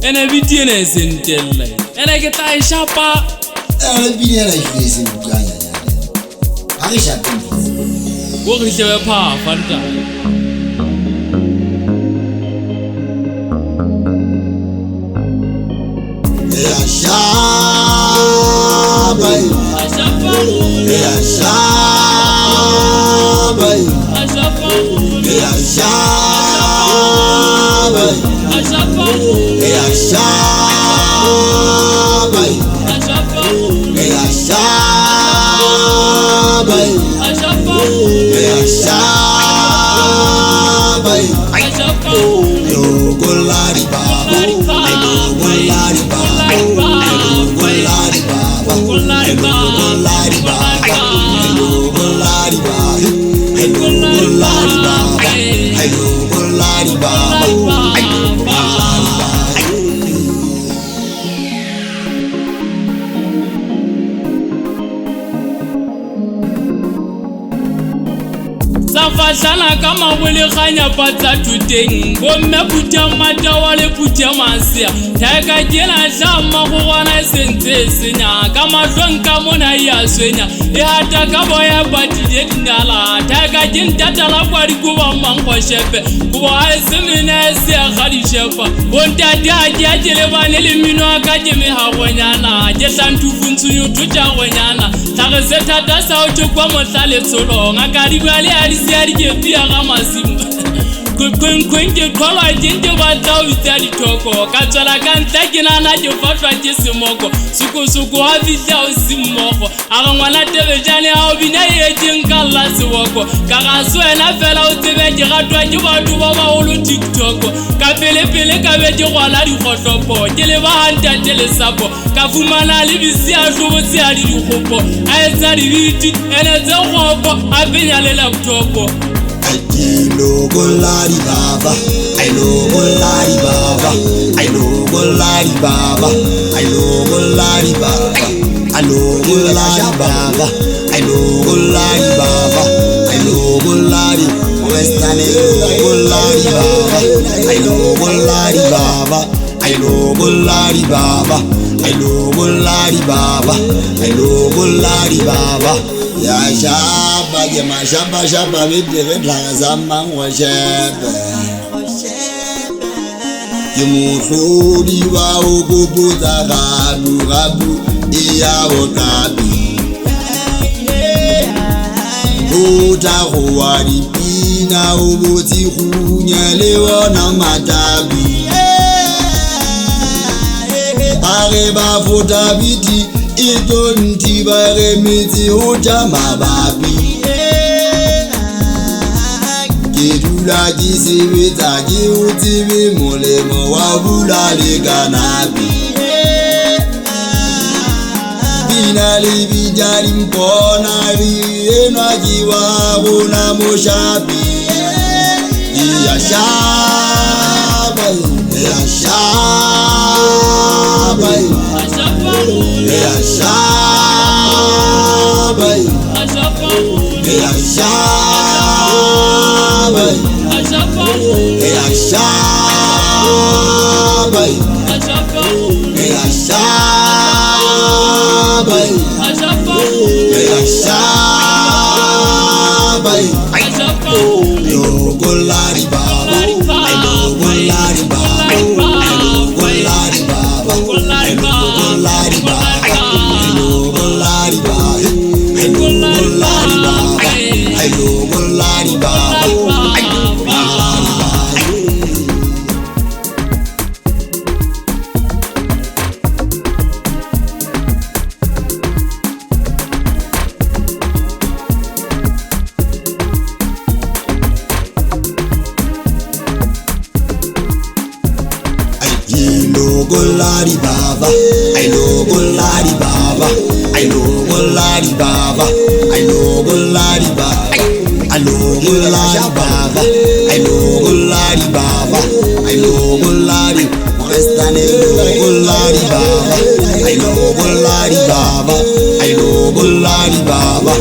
ene vitine sentelle ene ke ta ishapa bidela ifisi mkanya nyane akishapi go re shebe pha fanta ya shabai ya shabai ya shabai ya shabai ya shabai ya shabai yo golari baba yo golari baba yo golari baba yo golari baba yo golari baba yo golari baba yo golari baba Safashana kama wele khanya patsa tuteng bomme putia matawa le putia masia thaka jela jama go gwana sentse senya kama tlonka mona ya swenya e hata ka boya batile dinala thaka jintata la kwadi go ba mangwa shepe go a semene se ga di shepa bonta dia dia jele bane le mino ka jeme ha gonyana je santu funtsu yo tuja gonyana thaka se thata sa o tshwa motlale tsolo ngaka di bale a siari ke pia ga masimba kwenke khola jente ba tla vitali toko ka tsala ka ntla ke nana ke fatwa ke semoko suku ha vitla o simoko a ga ngwana tebejane a o bina e teng ka la sewoko ka ga swena fela o tsebe ke gatwa ke batho ba ba holo TikTok ka pele ka be ke gwala di khotlopo ke le ba hanta tele sapo ka fumana le bisi a hlobotse a di khopo a etsa di biti ene tse khopo a benya le laptop I no go lari baba, I no go lari baba, I no go lari baba, I no go lari baba, I no go lari baba, I no go lari baba, I no go lari, Westane go lari baba, I no go lari baba, I no go lari baba, I no go lari baba, I no go lari baba. Ya shaba ke mashaba shaba bidire tlaza mangwa shebe ke mohlodi wa o gopotsa gabu ya botabi o tla go wa dipina o botsi khunya le bona matabi bare ba fota biti ito nti bare metsi ho jama babi ke dula ke sebetsa ke o tsebe molemo wa bula le kanabi bina le bidari mpona ri enwa ki wa bona moshabi ya shaba ya shaba ya shabai ya shabai ya shabai ya shabai ya shabai yo golari baba I no golari baba I no golari baba I no golari baba golari baba I no golari baba I no golari baba I no golari baba I no golari baba I no golari baba I no golari Westane golari baba I no golari baba I no golari baba